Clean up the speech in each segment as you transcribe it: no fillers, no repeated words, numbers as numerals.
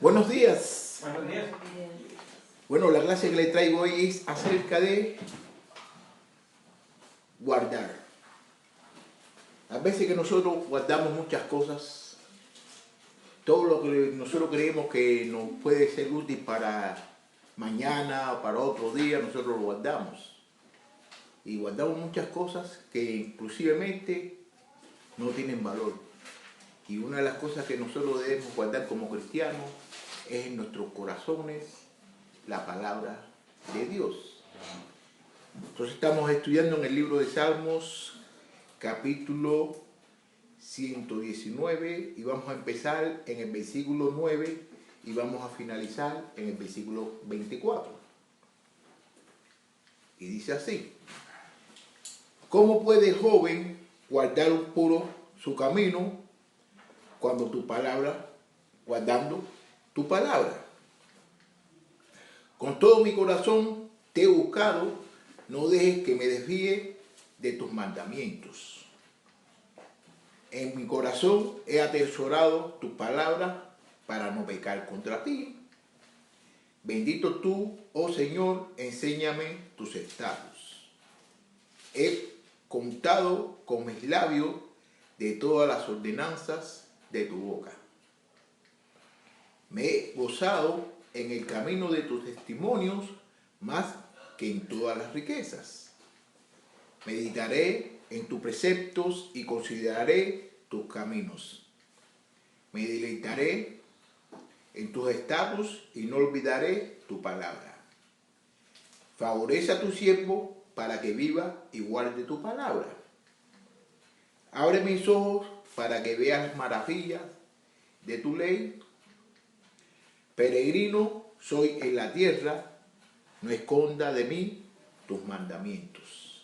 Buenos días. Buenos días. Bueno, la clase que le traigo hoy es acerca de guardar. A veces que nosotros guardamos muchas cosas, todo lo que nosotros creemos que nos puede ser útil para mañana o para otro día, nosotros lo guardamos. Y guardamos muchas cosas que inclusivemente no tienen valor. Y una de las cosas que nosotros debemos guardar como cristianos es en nuestros corazones la palabra de Dios. Entonces estamos estudiando en el libro de Salmos, capítulo 119, y vamos a empezar en el versículo 9 y vamos a finalizar en el versículo 24. Y dice así: ¿Cómo puede el joven guardar puro su camino cuando guardando tu palabra? Con todo mi corazón te he buscado, no dejes que me desvíe de tus mandamientos. En mi corazón he atesorado tus palabras para no pecar contra ti. Bendito tú, oh Señor, enséñame tus estatutos. He contado con mis labios de todas las ordenanzas de tu boca. Me he gozado en el camino de tus testimonios más que en todas las riquezas. Meditaré en tus preceptos y consideraré tus caminos. Me deleitaré en tus estatutos y no olvidaré tu palabra. Favorece a tu siervo para que viva y guarde tu palabra. Abre mis ojos para que vea las maravillas de tu ley. Peregrino soy en la tierra, no esconda de mí tus mandamientos.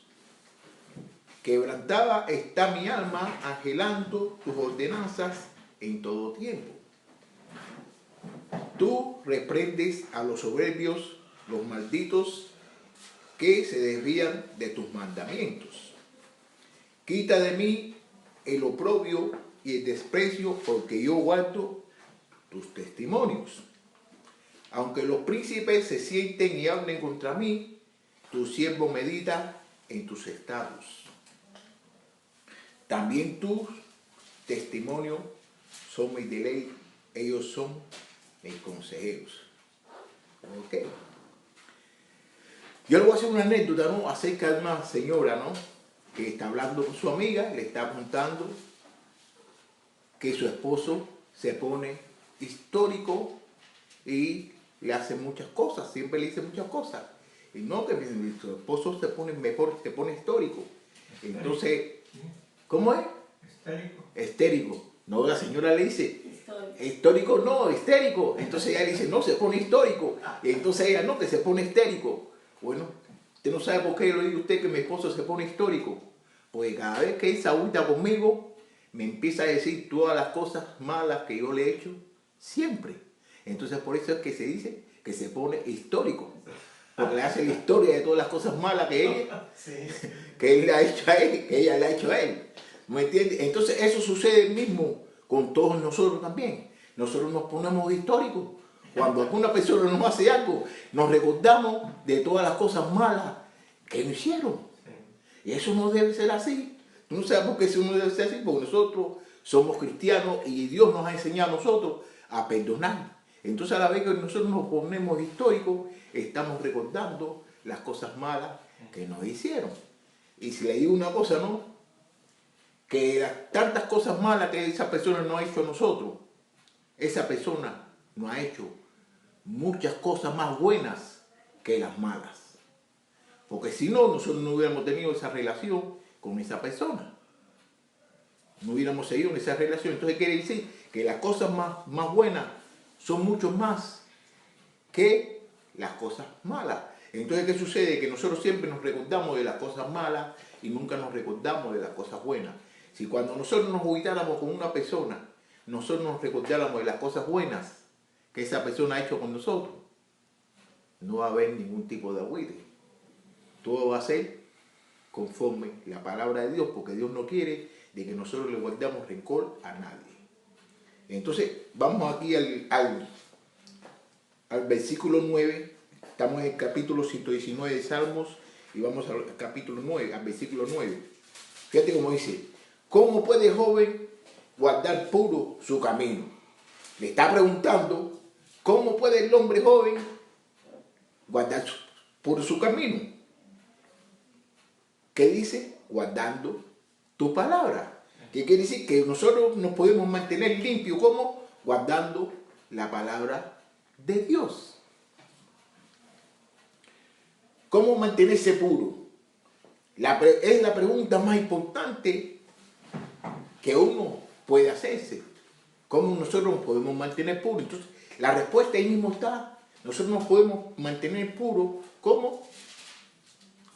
Quebrantada está mi alma, anhelando tus ordenanzas en todo tiempo. Tú reprendes a los soberbios, los malditos, que se desvían de tus mandamientos. Quita de mí el oprobio y el desprecio, porque yo guardo tus testimonios. Aunque los príncipes se sienten y hablen contra mí, tu siervo medita en tus estatutos. También tus testimonios son mi deleite, ellos son mis consejeros. ¿Ok? Yo le voy a hacer una anécdota, ¿no?, acerca de una señora, ¿no?, que está hablando con su amiga, le está contando que su esposo se pone histórico y le hace muchas cosas, siempre le dice muchas cosas. Y no, que su esposo se pone histórico. Entonces, ¿cómo es? Histérico. Histérico. No, la señora le dice, histórico no, histérico. Entonces ella le dice, no, se pone histórico. Y entonces ella, no, que se pone histérico. Bueno, usted no sabe por qué le digo a usted que mi esposo se pone histórico. Porque cada vez que él se agüita conmigo, me empieza a decir todas las cosas malas que yo le he hecho, siempre. Entonces por eso es que se dice que se pone histórico, porque le hace la historia de todas las cosas malas que él le ha hecho a él, que ella le ha hecho a él. ¿Me entiendes? Entonces eso sucede mismo con todos nosotros también. Nosotros nos ponemos históricos. Cuando alguna persona nos hace algo, nos recordamos de todas las cosas malas que nos hicieron. Y eso no debe ser así. ¿Tú no sabes por qué eso no debe ser así? Porque nosotros somos cristianos y Dios nos ha enseñado a nosotros a perdonar. Entonces a la vez que nosotros nos ponemos históricos, estamos recordando las cosas malas que nos hicieron. Y si le digo una cosa, ¿no?, que las tantas cosas malas que esa persona no ha hecho a nosotros, esa persona no ha hecho muchas cosas más buenas que las malas. Porque si no, nosotros no hubiéramos tenido esa relación con esa persona. No hubiéramos seguido en esa relación. Entonces quiere decir que las cosas más buenas son mucho más que las cosas malas. Entonces, ¿qué sucede? Que nosotros siempre nos recordamos de las cosas malas y nunca nos recordamos de las cosas buenas. Si cuando nosotros nos ubicáramos con una persona, nosotros nos recordáramos de las cosas buenas que esa persona ha hecho con nosotros, no va a haber ningún tipo de agüite. Todo va a ser conforme la palabra de Dios, porque Dios no quiere de que nosotros le guardemos rencor a nadie. Entonces, vamos aquí al al versículo 9. Estamos en el capítulo 119 de Salmos y vamos al capítulo 9, al versículo 9. Fíjate cómo dice: ¿cómo puede el joven guardar puro su camino? Le está preguntando, ¿cómo puede el hombre joven guardar puro su camino? ¿Qué dice? Guardando tu palabra. ¿Qué quiere decir? Que nosotros nos podemos mantener limpios. ¿Cómo? Guardando la palabra de Dios. ¿Cómo mantenerse puro? Es la pregunta más importante que uno puede hacerse. ¿Cómo nosotros nos podemos mantener puros? Entonces, la respuesta ahí mismo está. Nosotros nos podemos mantener puros. ¿Cómo?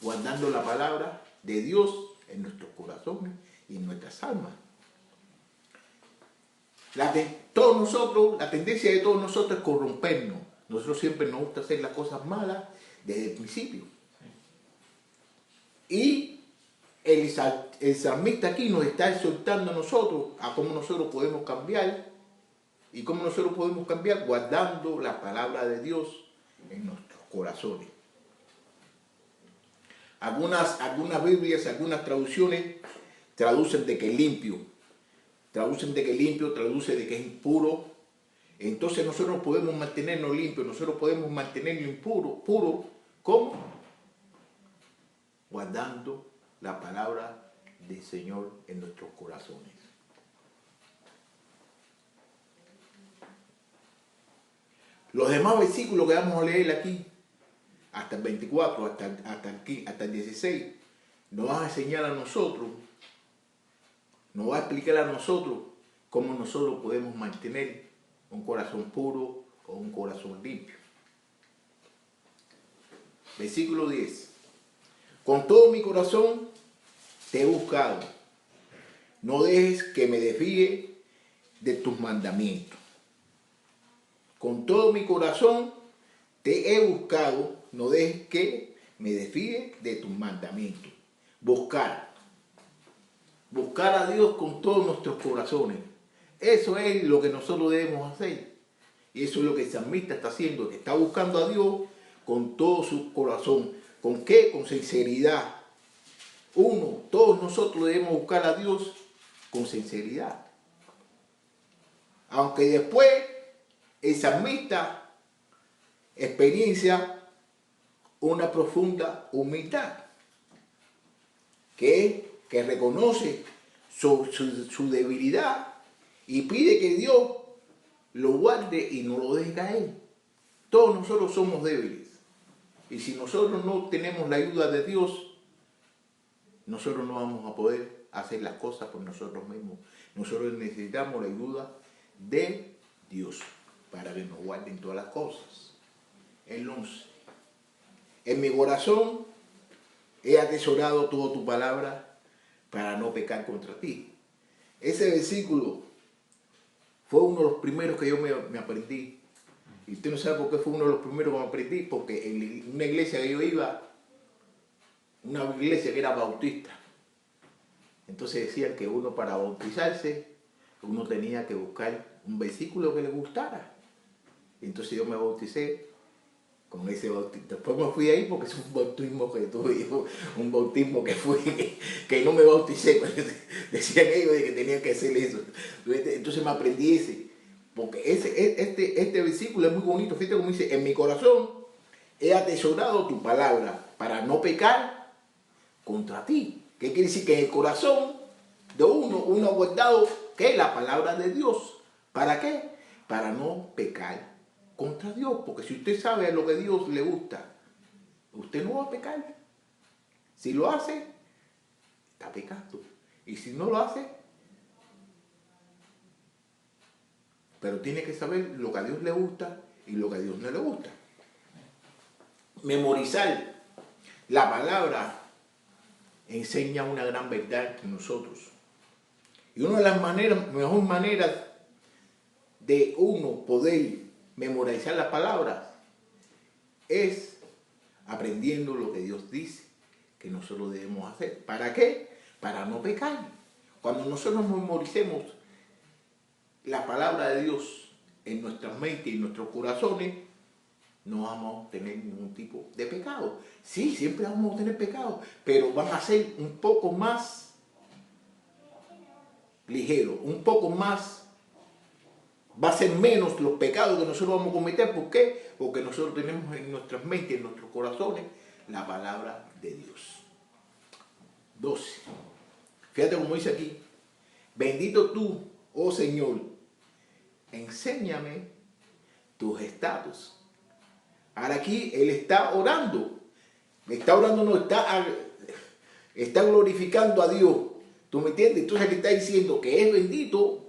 Guardando la palabra de Dios en nuestros corazones y en nuestras almas. La tendencia de todos nosotros es corrompernos. Nosotros siempre nos gusta hacer las cosas malas desde el principio. Y el salmista aquí nos está exhortando a nosotros a cómo nosotros podemos cambiar. ¿Y cómo nosotros podemos cambiar? Guardando la palabra de Dios en nuestros corazones. Algunas Biblias, algunas traducciones traducen de que limpio. Traducen de que limpio, traduce de que es impuro. Entonces nosotros podemos mantenernos limpios, nosotros podemos mantenernos puro. ¿Cómo? Guardando la palabra del Señor en nuestros corazones. Los demás versículos que vamos a leer aquí, hasta el 24, hasta el 16, nos va a enseñar a nosotros, nos va a explicar a nosotros cómo nosotros podemos mantener un corazón puro o un corazón limpio. Versículo 10. Con todo mi corazón te he buscado. No dejes que me desvíe de tus mandamientos. Con todo mi corazón te he buscado. No dejes que me desvíe de tus mandamientos. Buscar a Dios con todos nuestros corazones. Eso es lo que nosotros debemos hacer. Y eso es lo que el salmista está haciendo, que está buscando a Dios con todo su corazón. ¿Con qué? Con sinceridad. Todos nosotros debemos buscar a Dios con sinceridad. Aunque después el salmista experiencia una profunda humildad, que reconoce su debilidad y pide que Dios lo guarde y no lo deje caer. Todos nosotros somos débiles. Y si nosotros no tenemos la ayuda de Dios, nosotros no vamos a poder hacer las cosas por nosotros mismos. Nosotros necesitamos la ayuda de Dios para que nos guarden todas las cosas. El 11. En mi corazón he atesorado toda tu palabra para no pecar contra ti. Ese versículo fue uno de los primeros que yo me aprendí. Y usted no sabe por qué fue uno de los primeros que me aprendí, porque en una iglesia que yo iba, una iglesia que era bautista, entonces decían que uno para bautizarse, uno tenía que buscar un versículo que le gustara. Entonces yo me bauticé con ese bautismo. Después me fui ahí porque es un bautismo que tuve, un bautismo que fui, que no me bauticé. Decían ellos de que tenían que hacer eso. Entonces me aprendí ese. Porque este versículo es muy bonito. Fíjate cómo dice: en mi corazón he atesorado tu palabra para no pecar contra ti. ¿Qué quiere decir? Que en el corazón de uno ha guardado, ¿qué? La palabra de Dios. ¿Para qué? Para no pecar contra Dios. Porque si usted sabe lo que a Dios le gusta, usted no va a pecar. Si lo hace, está pecando. Y si no lo hace, pero tiene que saber lo que a Dios le gusta y lo que a Dios no le gusta. Memorizar la palabra enseña una gran verdad en nosotros. Y una de las mejores maneras de uno poder memorizar las palabras es aprendiendo lo que Dios dice que nosotros debemos hacer. ¿Para qué? Para no pecar. Cuando nosotros memoricemos la palabra de Dios en nuestras mentes y en nuestros corazones, no vamos a tener ningún tipo de pecado. Sí, siempre vamos a tener pecado, pero van a ser un poco más ligeros, un poco más, va a ser menos los pecados que nosotros vamos a cometer. ¿Por qué? Porque nosotros tenemos en nuestras mentes, en nuestros corazones, la palabra de Dios. 12. Fíjate cómo dice aquí: bendito tú, oh Señor, enséñame tus estatutos. Ahora aquí él está orando. No, está glorificando a Dios. ¿Tú me entiendes? Entonces le está diciendo que es bendito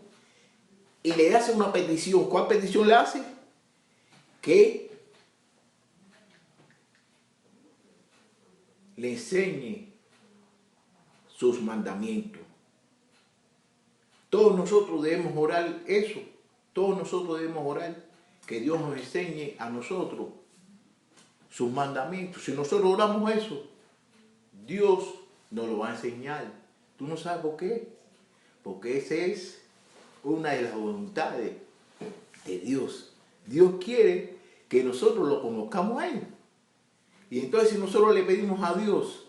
y le hace una petición. ¿Cuál petición le hace? Que le enseñe sus mandamientos. Todos nosotros debemos orar eso. Todos nosotros debemos orar que Dios nos enseñe a nosotros sus mandamientos. Si nosotros oramos eso, Dios nos lo va a enseñar. ¿Tú no sabes por qué? Porque esa es una de las voluntades de Dios. Dios quiere que nosotros lo conozcamos a Él. Y entonces si nosotros le pedimos a Dios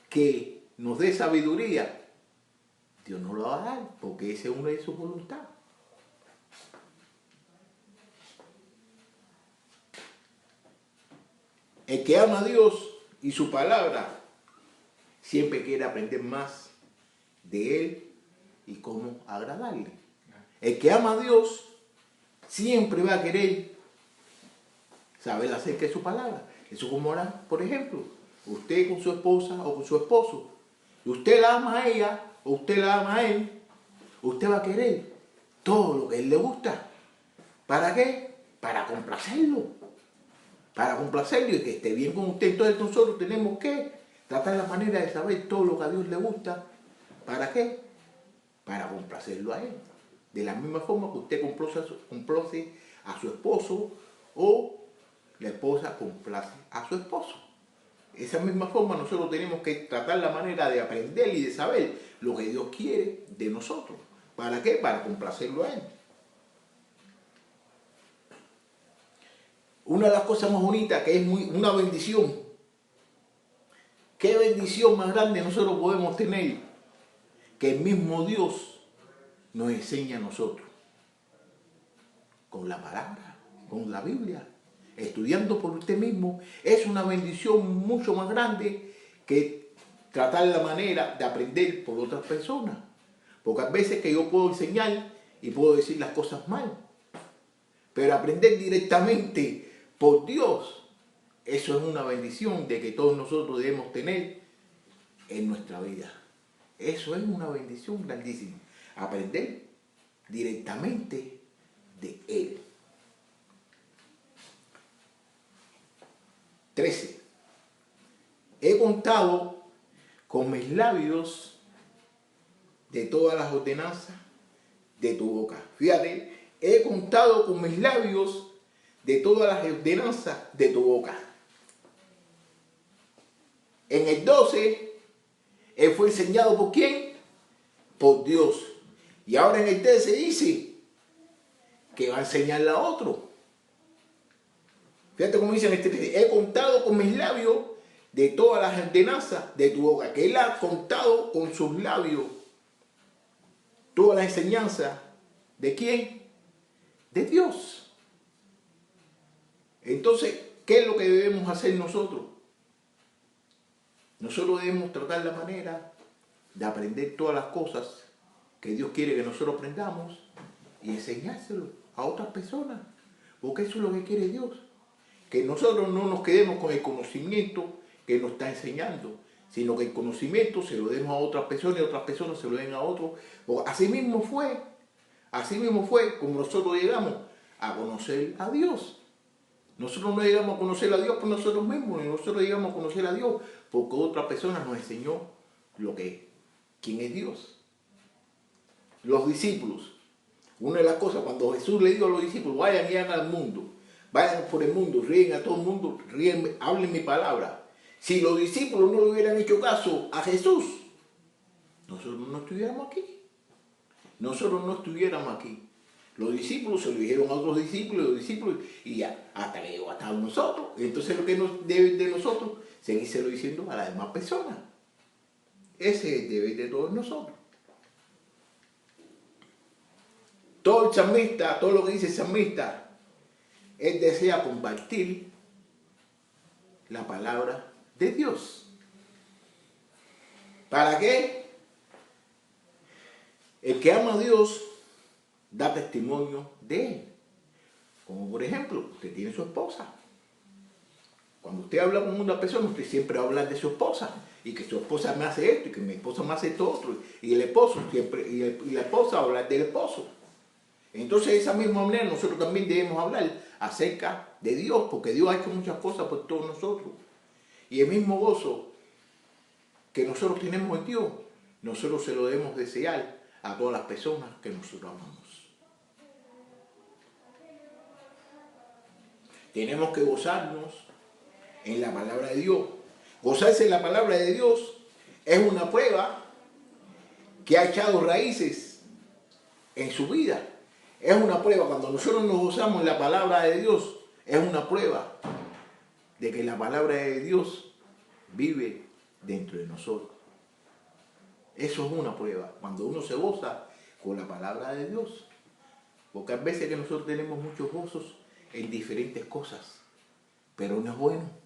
que nos dé sabiduría, Dios nos lo va a dar, porque esa es una de sus voluntades. El que ama a Dios y su palabra siempre quiere aprender más de Él y cómo agradarle. El que ama a Dios siempre va a querer saber acerca de su palabra. Eso como ahora, por ejemplo, usted con su esposa o con su esposo, y usted la ama a ella o usted la ama a él, usted va a querer todo lo que a él le gusta. ¿Para qué? Para complacerlo. Para complacerlo y que esté bien con usted. Entonces nosotros tenemos que tratar la manera de saber todo lo que a Dios le gusta. ¿Para qué? Para complacerlo a Él. De la misma forma que usted complace a su esposo o la esposa complace a su esposo. De esa misma forma nosotros tenemos que tratar la manera de aprender y de saber lo que Dios quiere de nosotros. ¿Para qué? Para complacerlo a Él. Una de las cosas más bonitas que es una bendición. ¿Qué bendición más grande nosotros podemos tener? Que el mismo Dios nos enseña a nosotros. Con la palabra, con la Biblia, estudiando por usted mismo. Es una bendición mucho más grande que tratar la manera de aprender por otras personas. Porque a veces que yo puedo enseñar y puedo decir las cosas mal. Pero aprender directamente por Dios, eso es una bendición de que todos nosotros debemos tener en nuestra vida. Eso es una bendición grandísima. Aprender directamente de Él. 13. He contado con mis labios de todas las ordenanzas de tu boca. Fíjate, he contado con mis labios de todas las ordenanzas de tu boca. En el 12, él fue enseñado ¿por quién? Por Dios. Y ahora en el 13 dice que va a enseñarle a otro. Fíjate cómo dice en este 13, he contado con mis labios de todas las ordenanzas de tu boca. Que él ha contado con sus labios todas las enseñanzas. ¿De quién? De Dios. Entonces, ¿qué es lo que debemos hacer nosotros? Nosotros debemos tratar la manera de aprender todas las cosas que Dios quiere que nosotros aprendamos y enseñárselo a otras personas. Porque eso es lo que quiere Dios. Que nosotros no nos quedemos con el conocimiento que nos está enseñando, sino que el conocimiento se lo demos a otras personas y otras personas se lo den a otros. Así mismo fue como nosotros llegamos a conocer a Dios. Nosotros no llegamos a conocer a Dios por nosotros mismos, nosotros llegamos a conocer a Dios porque otra persona nos enseñó quién es Dios. Los discípulos, una de las cosas, cuando Jesús le dijo a los discípulos, vayan y hagan al mundo, vayan por el mundo, ríen a todo el mundo, ríen, hablen mi palabra. Si los discípulos no le hubieran hecho caso a Jesús, nosotros no estuviéramos aquí. Nosotros no estuviéramos aquí. Los discípulos se lo dijeron a otros discípulos, los discípulos, y ya, hasta que llegó hasta nosotros. Entonces lo que nos debe de nosotros, seguírselo diciendo a las demás personas. Ese es el deber de todos nosotros. Todo el salmista, todo lo que dice el salmista, él desea compartir la palabra de Dios. ¿Para qué? El que ama a Dios da testimonio de él. Como por ejemplo, usted tiene su esposa. Cuando usted habla con una persona, usted siempre habla de su esposa. Y que su esposa me hace esto, y que mi esposa me hace esto otro. Y el esposo siempre, y la esposa habla del esposo. Entonces, de esa misma manera, nosotros también debemos hablar acerca de Dios, porque Dios ha hecho muchas cosas por todos nosotros. Y el mismo gozo que nosotros tenemos en Dios, nosotros se lo debemos desear a todas las personas que nosotros amamos. Tenemos que gozarnos en la palabra de Dios. Gozarse en la palabra de Dios es una prueba que ha echado raíces en su vida. Es una prueba, cuando nosotros nos gozamos en la palabra de Dios, es una prueba de que la palabra de Dios vive dentro de nosotros. Eso es una prueba, cuando uno se goza con la palabra de Dios. Porque hay veces que nosotros tenemos muchos gozos en diferentes cosas, pero no es bueno.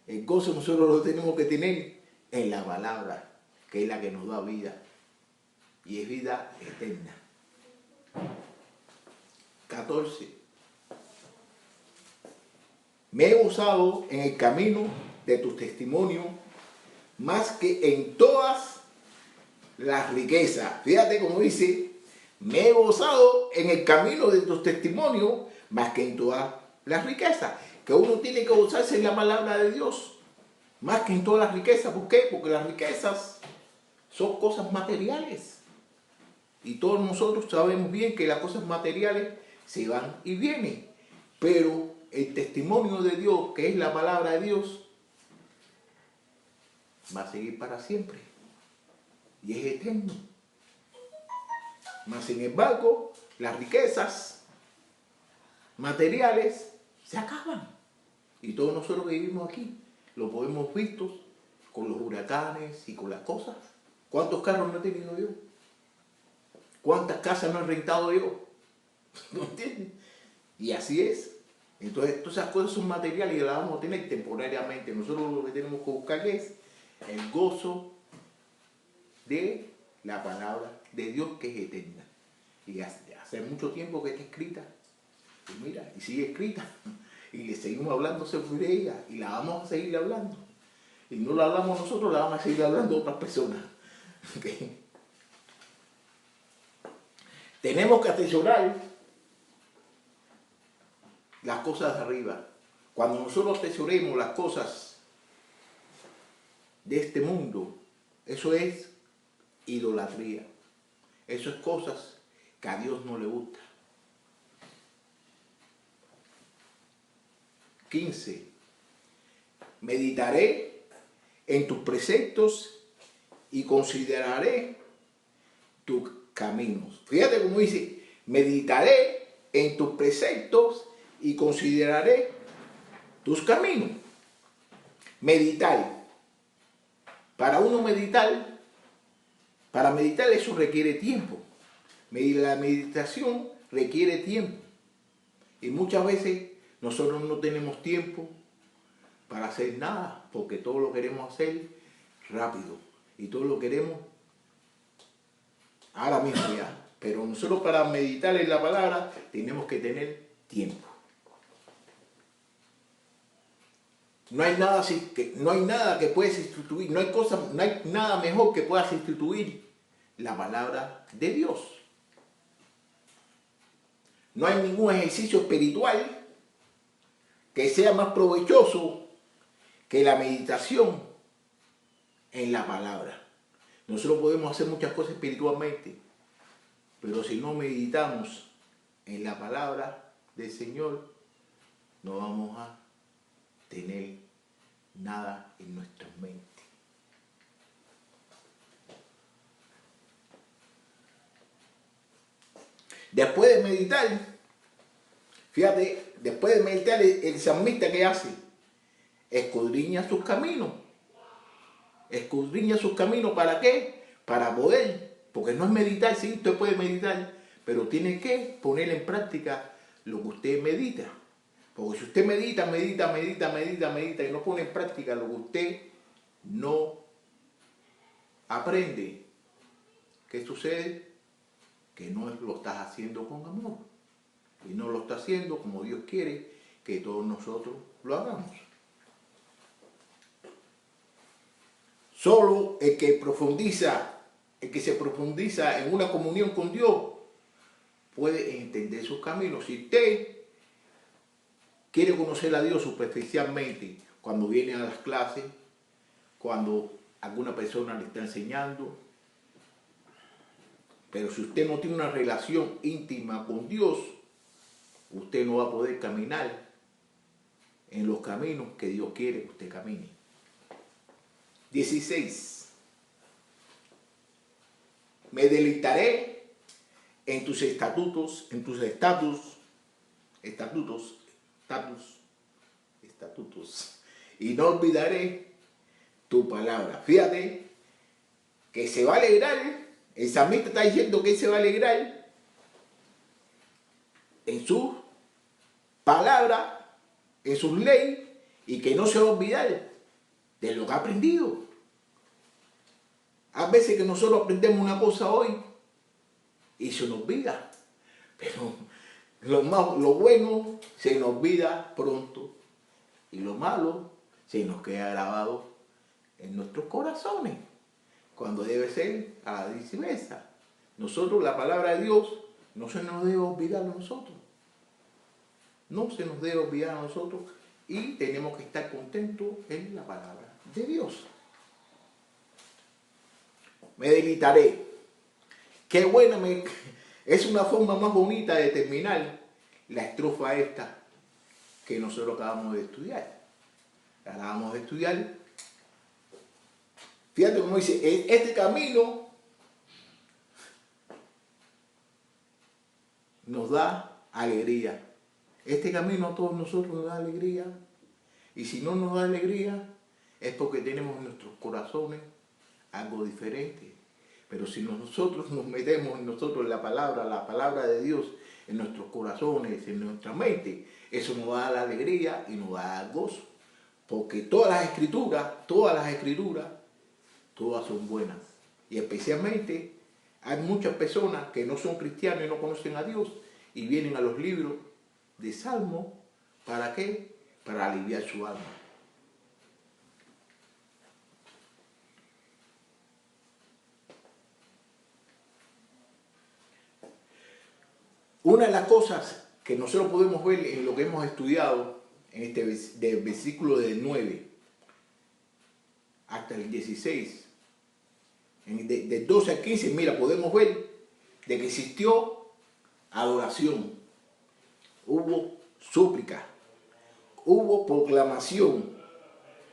El gozo nosotros lo tenemos que tener en la palabra, que es la que nos da vida, y es vida eterna. 14. Me he gozado en el camino de tus testimonios más que en todas las riquezas. Fíjate cómo dice, me he gozado en el camino de tus testimonios más que en todas las riquezas. Que uno tiene que gozarse en la palabra de Dios más que en todas las riquezas. ¿Por qué? Porque las riquezas son cosas materiales. Y todos nosotros sabemos bien que las cosas materiales se van y vienen. Pero el testimonio de Dios, que es la palabra de Dios, va a seguir para siempre. Y es eterno. Mas sin embargo, las riquezas materiales se acaban. Y todos nosotros que vivimos aquí lo podemos visto con los huracanes y con las cosas. ¿Cuántos carros no he tenido yo? ¿Cuántas casas no he rentado yo? ¿No entiendes? Y así es. Entonces, todas esas cosas son materiales y las vamos a tener temporariamente. Nosotros lo que tenemos que buscar es el gozo de la palabra de Dios, que es eterna. Y hace mucho tiempo que está escrita. Y mira, y sigue escrita. Y le seguimos hablando sobre ella. Y la vamos a seguir hablando. Y no la hablamos nosotros, la vamos a seguir hablando otras personas. ¿Okay? Tenemos que atesorar las cosas de arriba. Cuando nosotros atesoremos las cosas de este mundo, eso es idolatría. Eso es cosas que a Dios no le gusta. 15. Meditaré en tus preceptos y consideraré tus caminos. Fíjate cómo dice, meditaré en tus preceptos y consideraré tus caminos. Meditar. Para uno meditar, para meditar eso requiere tiempo. La meditación requiere tiempo. Y muchas veces nosotros no tenemos tiempo para hacer nada, porque todo lo queremos hacer rápido. Y todo lo queremos ahora mismo ya. Pero nosotros para meditar en la palabra tenemos que tener tiempo. No hay nada que pueda sustituir, no hay nada mejor que pueda sustituir la palabra de Dios. No hay ningún ejercicio espiritual que sea más provechoso que la meditación en la palabra. Nosotros podemos hacer muchas cosas espiritualmente, pero si no meditamos en la palabra del Señor, no vamos a tener nada en nuestra mente. Después de meditar, fíjate, después de meditar, el salmista, ¿qué hace? Escudriña sus caminos. Escudriña sus caminos, ¿para qué? Para poder, porque no es meditar, sí, usted puede meditar, pero tiene que poner en práctica lo que usted medita. Porque si usted medita y no pone en práctica lo que usted no aprende, ¿qué sucede? Que no lo estás haciendo con amor. Y no lo está haciendo como Dios quiere que todos nosotros lo hagamos. Solo el que se profundiza en una comunión con Dios puede entender sus caminos. Si usted quiere conocer a Dios superficialmente, cuando viene a las clases, cuando alguna persona le está enseñando, pero si usted no tiene una relación íntima con Dios, usted no va a poder caminar en los caminos que Dios quiere que usted camine. 16. Me deleitaré en tus estatutos, y no olvidaré tu palabra. Fíjate que se va a alegrar, el salmista está diciendo que se va a alegrar en su palabra, en sus leyes, y que no se va a olvidar de lo que ha aprendido. A veces que nosotros aprendemos una cosa hoy y se nos olvida, pero lo bueno se nos olvida pronto y lo malo se nos queda grabado en nuestros corazones, cuando debe ser a la viceversa. Nosotros, la palabra de Dios, no se nos debe olvidar a nosotros. No se nos debe olvidar a nosotros y tenemos que estar contentos en la palabra de Dios. Me deleitaré. Qué buena, es una forma más bonita de terminar la estrofa esta que nosotros acabamos de estudiar. Acabamos de estudiar. Fíjate cómo dice, este camino nos da alegría. Este camino a todos nosotros nos da alegría. Y si no nos da alegría, es porque tenemos en nuestros corazones algo diferente. Pero si nosotros nos metemos en nosotros la palabra de Dios, en nuestros corazones, en nuestra mente, eso nos da la alegría y nos da el gozo. Porque todas las escrituras, todas son buenas. Y especialmente hay muchas personas que no son cristianos y no conocen a Dios y vienen a los libros de Salmos, ¿para qué? Para aliviar su alma. Una de las cosas que nosotros podemos ver en lo que hemos estudiado, en del versículo del 9 hasta el 16, del 12 al 15, mira, podemos ver de que existió adoración, hubo súplica, hubo proclamación,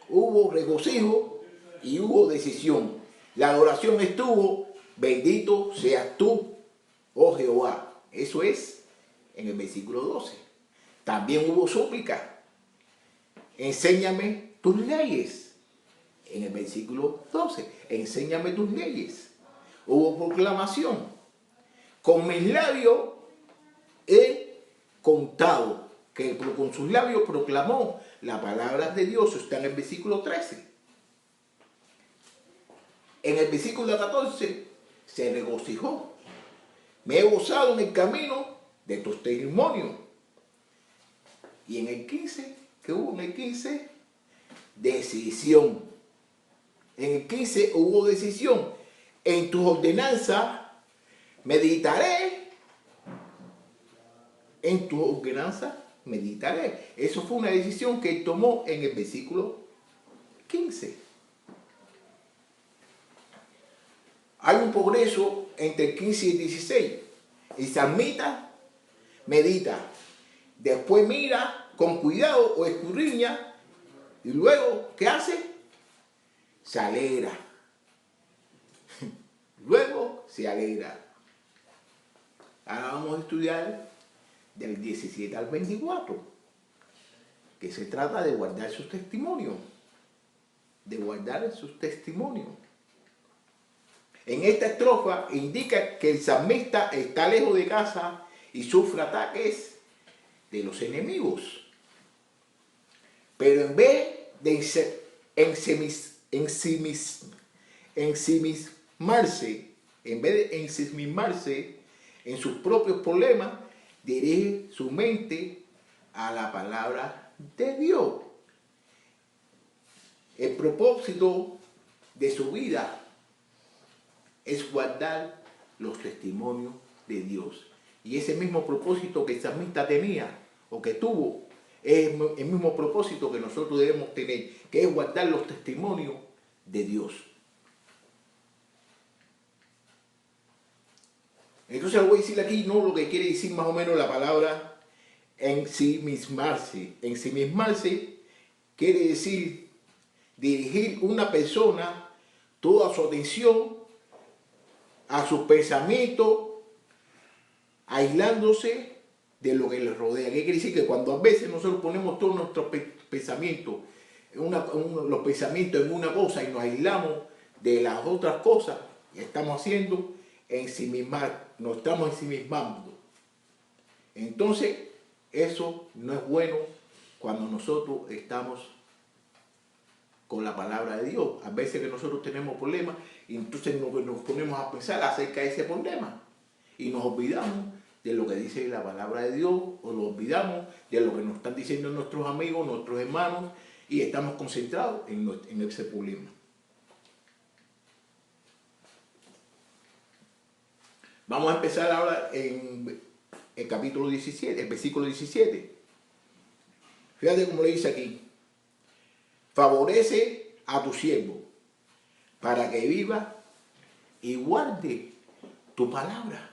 hubo regocijo y hubo decisión. La adoración estuvo, bendito seas tú, oh Jehová. Eso es en el versículo 12. También hubo súplica. Enséñame tus leyes. En el versículo 12. Enséñame tus leyes. Hubo proclamación. Con mis labios he contado, que con sus labios proclamó la palabra de Dios. Está en el versículo 13. En el versículo 14 se regocijó. Me he gozado en el camino de tus testimonios. Y en el 15, ¿qué hubo en el 15? Decisión. En el 15 hubo decisión. En tus ordenanzas meditaré. En tus ordenanzas meditaré. Eso fue una decisión que él tomó en el versículo 15. Hay un progreso entre el 15 y el 16. El salmista medita, después mira con cuidado o escudriña, y luego, ¿qué hace? Se alegra. Luego se alegra. Ahora vamos a estudiar del 17 al 24, que se trata de guardar sus testimonios. De guardar sus testimonios. En esta estrofa indica que el salmista está lejos de casa y sufre ataques de los enemigos. Pero en vez de ensimismarse en sus propios problemas, dirige su mente a la palabra de Dios. El propósito de su vida es guardar los testimonios de Dios. Y ese mismo propósito que el salmista tenía o que tuvo, es el mismo propósito que nosotros debemos tener, que es guardar los testimonios de Dios. Entonces le voy a decir aquí, no, lo que quiere decir más o menos la palabra ensimismarse. Ensimismarse quiere decir dirigir una persona toda su atención a sus pensamientos, aislándose de lo que les rodea. ¿Qué quiere decir? Que cuando a veces nosotros ponemos todos nuestros pensamientos, los pensamientos en una cosa y nos aislamos de las otras cosas que estamos haciendo, nos estamos ensimismando. Entonces, eso no es bueno cuando nosotros estamos con la palabra de Dios. A veces que nosotros tenemos problemas y entonces nos ponemos a pensar acerca de ese problema y nos olvidamos de lo que dice la palabra de Dios, o nos olvidamos de lo que nos están diciendo nuestros amigos, nuestros hermanos, y estamos concentrados en ese problema. Vamos a empezar ahora en el capítulo 17, el versículo 17. Fíjate cómo le dice aquí: favorece a tu siervo para que viva y guarde tu palabra.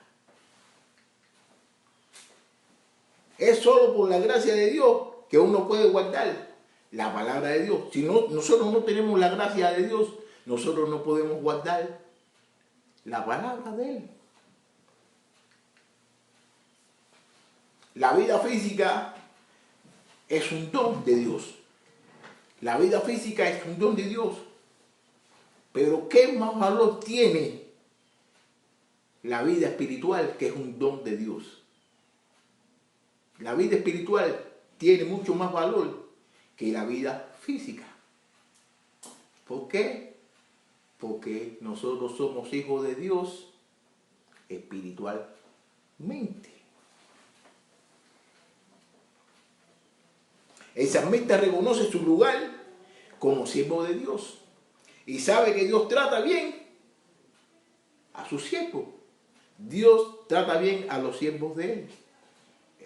Es solo por la gracia de Dios que uno puede guardar la palabra de Dios. Si no, nosotros no tenemos la gracia de Dios, nosotros no podemos guardar la palabra de Él. La vida física es un don de Dios. La vida física es un don de Dios. Pero ¿qué más valor tiene la vida espiritual, que es un don de Dios? La vida espiritual tiene mucho más valor que la vida física. ¿Por qué? Porque nosotros somos hijos de Dios espiritualmente. El salmista reconoce su lugar como siervo de Dios y sabe que Dios trata bien a sus siervos. Dios trata bien a los siervos de Él.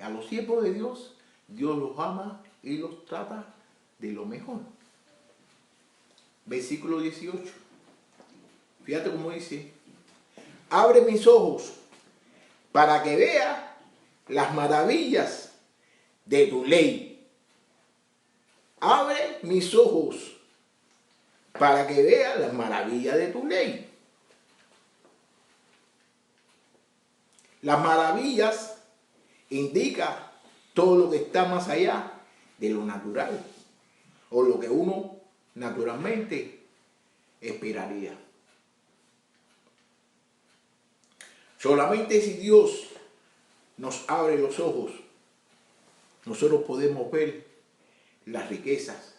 A los siervos de Dios, Dios los ama y los trata de lo mejor. Versículo 18. Fíjate cómo dice: abre mis ojos para que vea las maravillas de tu ley. Abre mis ojos para que vea las maravillas de tu ley. Las maravillas indica todo lo que está más allá de lo natural, o lo que uno naturalmente esperaría. Solamente si Dios nos abre los ojos, nosotros podemos ver las riquezas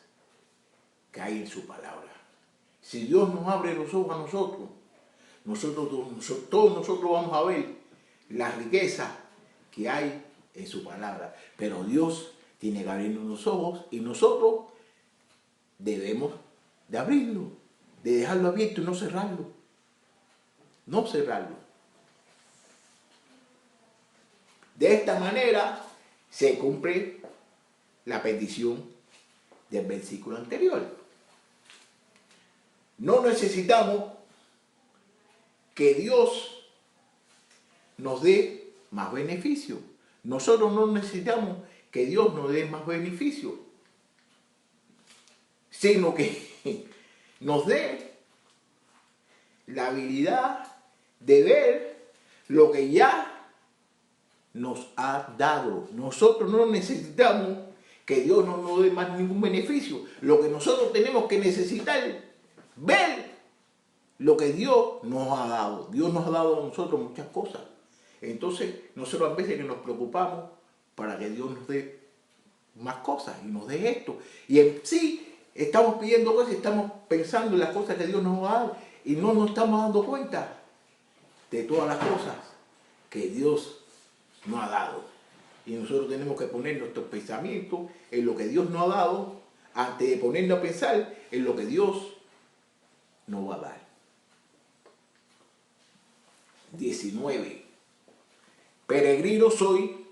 que hay en su palabra. Si Dios nos abre los ojos a nosotros, todos nosotros vamos a ver las riquezas que hay en su palabra. Pero Dios tiene que abrirnos los ojos y nosotros debemos de abrirlo, de dejarlo abierto y no cerrarlo. No cerrarlo. De esta manera se cumple la petición del versículo anterior. No necesitamos que Dios nos dé más beneficio. Nosotros no necesitamos que Dios nos dé más beneficio, sino que nos dé la habilidad de ver lo que ya nos ha dado. Nosotros no necesitamos que Dios no nos dé más ningún beneficio. Lo que nosotros tenemos que necesitar, ver lo que Dios nos ha dado. Dios nos ha dado a nosotros muchas cosas. Entonces, nosotros a veces que nos preocupamos para que Dios nos dé más cosas y nos dé esto. Y en sí, estamos pidiendo cosas, estamos pensando en las cosas que Dios nos va a dar y no nos estamos dando cuenta de todas las cosas que Dios nos ha dado. Y nosotros tenemos que poner nuestros pensamientos en lo que Dios nos ha dado antes de ponernos a pensar en lo que Dios nos va a dar. 19. Peregrino soy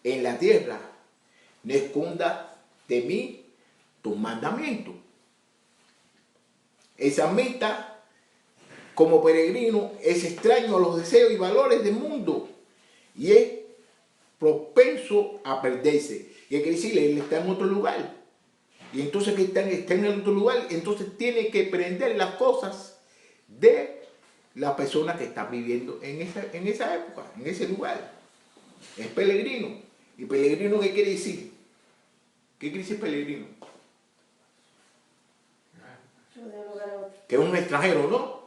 en la tierra, no escondas de mí tus mandamientos. Esa meta, como peregrino, es extraño a los deseos y valores del mundo y es propenso a perderse. Y hay que decirle, él está en otro lugar. Y entonces que está en otro lugar, entonces tiene que aprender las cosas de la persona que está viviendo en esa época, en ese lugar. Es peregrino. ¿Y peregrino qué quiere decir? ¿Qué quiere decir peregrino? Que es un extranjero, ¿no?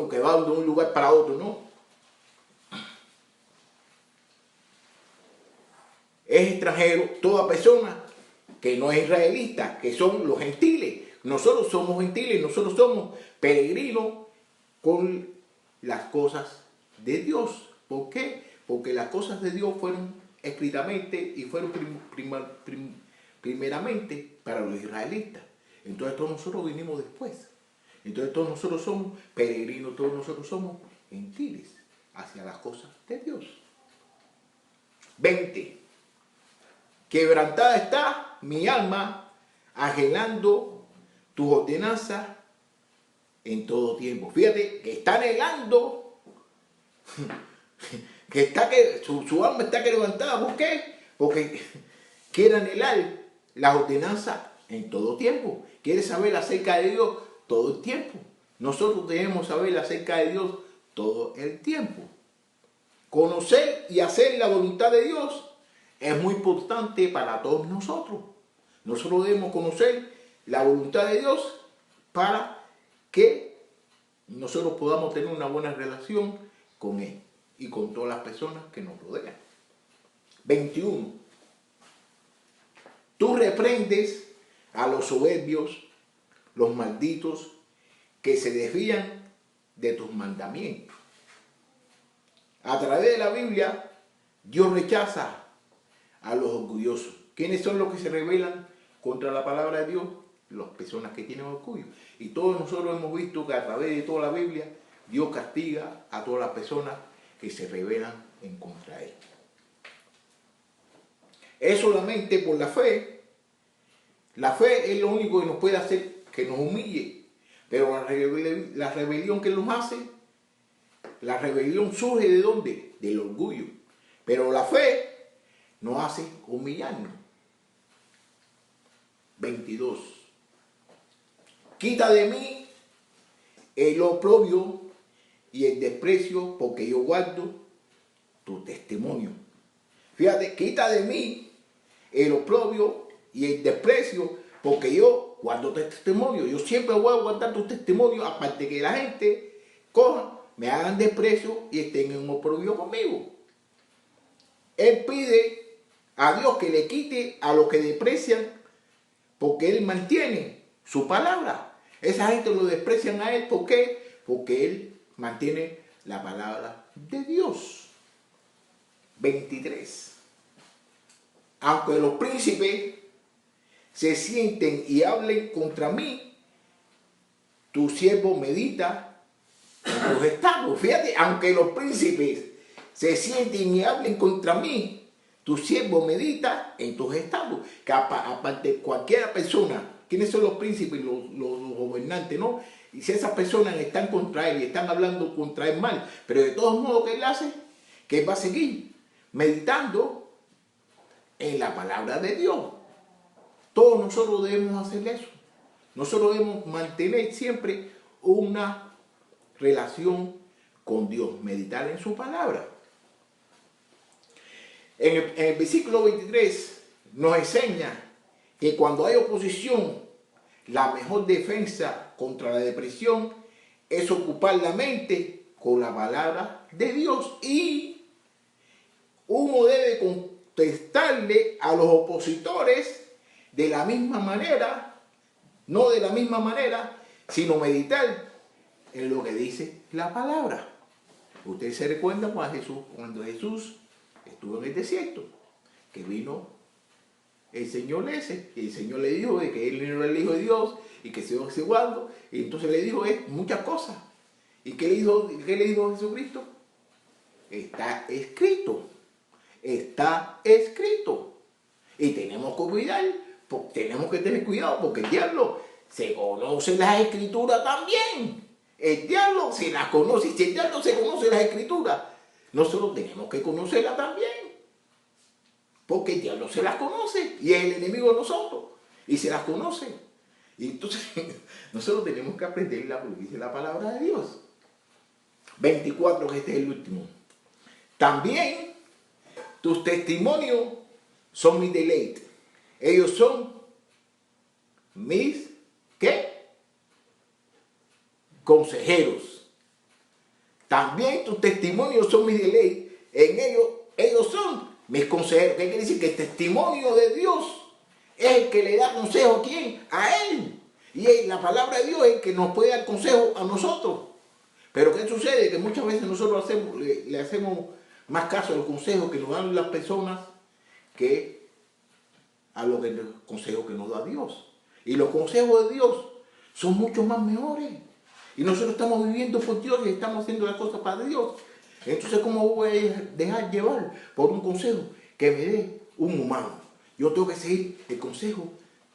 Que va de un lugar para otro, ¿no? Es extranjero toda persona que no es israelita, que son los gentiles. Nosotros somos gentiles, nosotros somos peregrinos con las cosas de Dios. ¿Por qué? Porque las cosas de Dios fueron escritamente y fueron primeramente para los israelitas. Entonces todos nosotros vinimos después. Entonces todos nosotros somos peregrinos, todos nosotros somos gentiles hacia las cosas de Dios. 20. Quebrantada está mi alma, anhelando tus ordenanzas en todo tiempo. Fíjate que está anhelando, su alma está quebrantada. ¿Por qué? Porque quiere anhelar las ordenanzas en todo tiempo. Quiere saber acerca de Dios todo el tiempo. Nosotros debemos saber acerca de Dios todo el tiempo. Conocer y hacer la voluntad de Dios es muy importante para todos nosotros. Nosotros debemos conocer la voluntad de Dios para que nosotros podamos tener una buena relación con Él y con todas las personas que nos rodean. 21. Tú reprendes a los soberbios, los malditos, que se desvían de tus mandamientos. A través de la Biblia, Dios rechaza a los orgullosos. ¿Quiénes son los que se rebelan contra la palabra de Dios? Las personas que tienen orgullo. Y todos nosotros hemos visto que a través de toda la Biblia, Dios castiga a todas las personas que se rebelan en contra de Él. Es solamente por la fe. La fe es lo único que nos puede hacer que nos humille. Pero la rebelión que nos hace, la rebelión surge ¿de dónde? Del orgullo. Pero la fe nos hace humillarnos. 22. Quita de mí el oprobio y el desprecio, porque yo guardo tu testimonio. Fíjate, quita de mí el oprobio y el desprecio, porque yo guardo tu testimonio. Yo siempre voy a guardar tu testimonio, aparte que la gente coja, me hagan desprecio y estén en oprobio conmigo. Él pide a Dios que le quite a los que desprecian, porque Él mantiene su palabra. Esa gente lo desprecian a Él, ¿por qué? Porque Él mantiene la palabra de Dios. 23. Aunque los príncipes se sienten y hablen contra mí, tu siervo medita en tus estados. Fíjate, aunque los príncipes se sienten y hablen contra mí, tu siervo medita en tus estados. Que aparte cualquier persona, ¿quiénes son los príncipes? Los gobernantes, ¿no? Y si esas personas están contra él y están hablando contra él mal, pero de todos modos, ¿qué él hace? Que él va a seguir meditando en la palabra de Dios. Todos nosotros debemos hacer eso. Nosotros debemos mantener siempre una relación con Dios, meditar en su palabra. En el versículo 23 nos enseña que cuando hay oposición, la mejor defensa contra la depresión es ocupar la mente con la palabra de Dios. Y uno debe contestarle a los opositores de la misma manera, no de la misma manera, sino meditar en lo que dice la palabra. Ustedes se recuerdan cuando Jesús estuvo en el desierto, que vino el Señor ese, y el Señor le dijo de que él no era el Hijo de Dios y que se iba guardando, y entonces le dijo muchas cosas. ¿Y qué le dijo Jesucristo? Está escrito, está escrito. Y tenemos que cuidar, tenemos que tener cuidado, porque el diablo se conoce las escrituras también. El diablo se las conoce, y si el diablo se conoce las escrituras, nosotros tenemos que conocerlas también. Porque el diablo se las conoce y es el enemigo de nosotros y se las conoce. Y entonces nosotros tenemos que aprender lo que dice la palabra de Dios. 24, que este es el último. También tus testimonios son mi deleite. Ellos son mis, ¿qué? Consejeros. También tus testimonios son mi deleite. En ellos son mis consejeros. ¿Qué quiere decir? Que el testimonio de Dios es el que le da consejo. ¿A quién? A Él. Y la palabra de Dios es el que nos puede dar consejo a nosotros. Pero ¿qué sucede? Que muchas veces nosotros le hacemos más caso a los consejos que nos dan las personas que a los consejos que nos da Dios. Y los consejos de Dios son mucho más mejores. Y nosotros estamos viviendo por Dios y estamos haciendo las cosas para Dios. Entonces, ¿cómo voy a dejar llevar por un consejo que me dé un humano? Yo tengo que seguir el consejo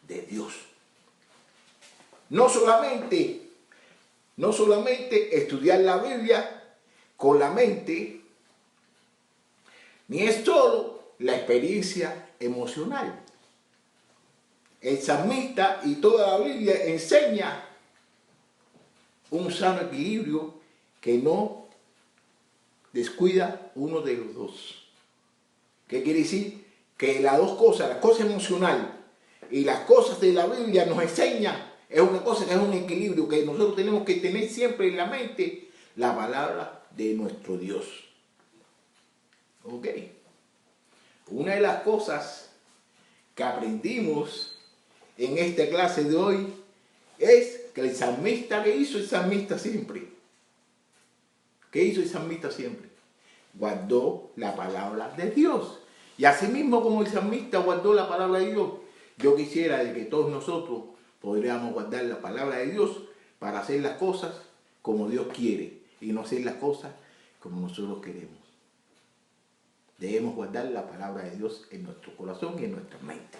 de Dios. No solamente estudiar la Biblia con la mente, ni es solo la experiencia emocional. El salmista y toda la Biblia enseña un sano equilibrio que no descuida uno de los dos. ¿Qué quiere decir? Que las dos cosas, la cosa emocional y las cosas de la Biblia nos enseñan, es una cosa que es un equilibrio que nosotros tenemos que tener siempre en la mente, la palabra de nuestro Dios. ¿Ok? Una de las cosas que aprendimos en esta clase de hoy es que el salmista, ¿qué hizo el salmista siempre? ¿Qué hizo el salmista siempre? Guardó la palabra de Dios. Y así mismo como el salmista guardó la palabra de Dios, yo quisiera de que todos nosotros podríamos guardar la palabra de Dios para hacer las cosas como Dios quiere y no hacer las cosas como nosotros queremos. Debemos guardar la palabra de Dios en nuestro corazón y en nuestra mente.